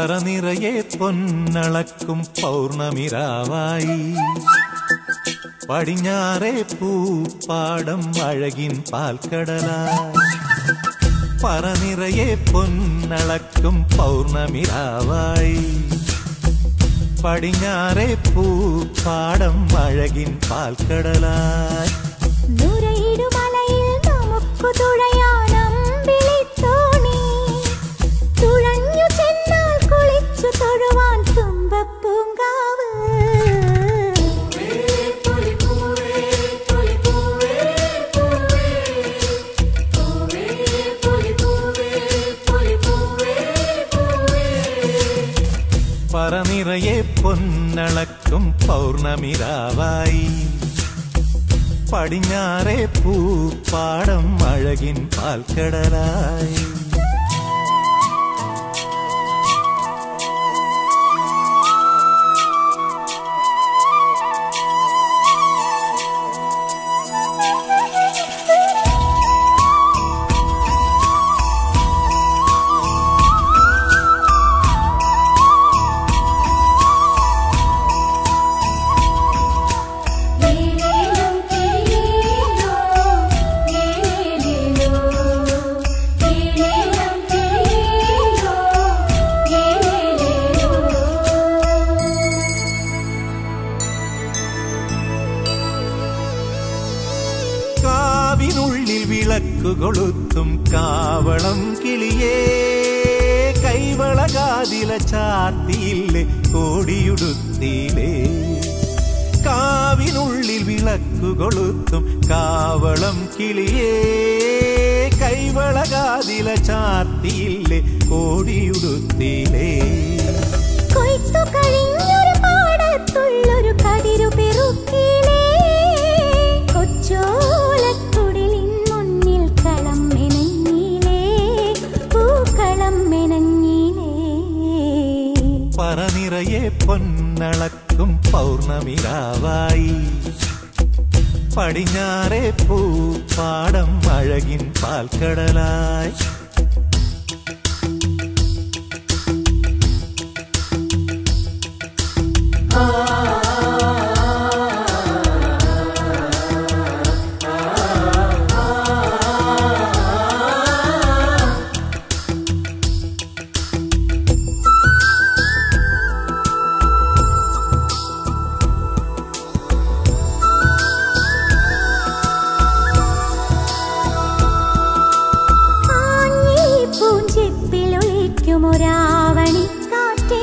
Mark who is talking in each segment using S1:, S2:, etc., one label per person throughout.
S1: പറനിറയെ പൊന്നളക്കും പൗർണമിരാവായി പടിഞ്ഞാറേ പൂപ്പാടം അഴകിൻ പാൽക്കടലായി പറനിറയെ പൊന്നളക്കും പൗർണമിരാവായി പടിഞ്ഞാറേ പൂപ്പാടം അഴകിൻ പാൽക്കടലായി
S2: നുരയിടുമലയിൽ നമുക്കു തുഴയാനമ്പിളിത്തോണി തുഴഞ്ഞു ചെന്നാൽ കുളിച്ചു തൊഴുവാൻ തുമ്പപ്പൂങ്കാവ്
S1: പറനിറയെ പൊന്നളക്കും പൗർണമിരാവായി പടിഞ്ഞാറേ പൂപ്പാടം അഴകിൻ പാൽക്കടലായി കാവിനുള്ളിൽ വിളക്കു കൊളുത്തും കാവളം കിളിയേ കൈവളകാതില ചാത്തിയില്ലേ കോടിയുടുത്തിയിലേ കാവിനുള്ളിൽ വിളക്കു കൊളുത്തും കാവളം കിളിയേ കൈവളകാതില ചാത്തിയില്ലേ കോടിയുടുത്തിയിലേ
S2: കൊയ്ത്തു കഴിഞ്ഞൊരു പാടത്തുള്ളൊരു കതിരു പെറുക്കിലേ കൊച്ചോലക്കുടിലിൻ മുന്നിൽ കളം മെനഞ്ഞിലേ പൂക്കളം മെനഞ്ഞിലേ
S1: പറനിറയെ പൊന്നളക്കും പൗർണമിരാവായി പടിഞ്ഞാറേ പൂപ്പാടം അഴകിൻ പാൽക്കടലായി
S2: ഒരാവണിക്കാറ്റേ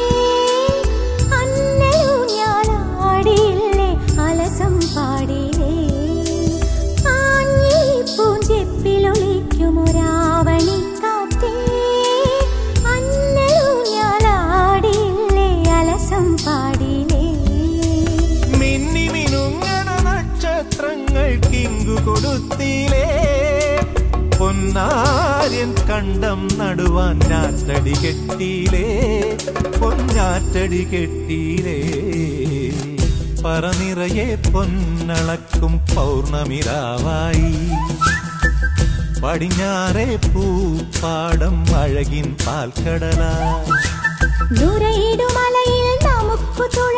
S2: അന്നലൂഞ്ഞാലാടിയില്ലേ അലസം പാടിയില്ലേ ആഞ്ഞി പൂഞ്ചെപ്പിലൊളിക്കുമൊരാവണിക്കാറ്റേ അന്നലൂഞ്ഞാലാടിയില്ലേ അലസം പാടിയില്ലേ
S1: മിന്നി മിനുങ്ങണ നക്ഷത്രങ്ങൾ കിങ്കു കൊടുത്തിലേ പൊന്നാര്യൻ കണ്ടം നടുവാൻ ഞാറ്റടി കെട്ടിയിലേ പൊന്നാറ്റടി കെട്ടിയിലേ പറനിറയെ പൊന്നളക്കും പൗർണമിരാവായി പടിഞ്ഞാറേ പൂപ്പാടം അഴകിൻ പാൽക്കടലായി
S2: നുരയിടുമലയിൽ നമുക്കു തുഴ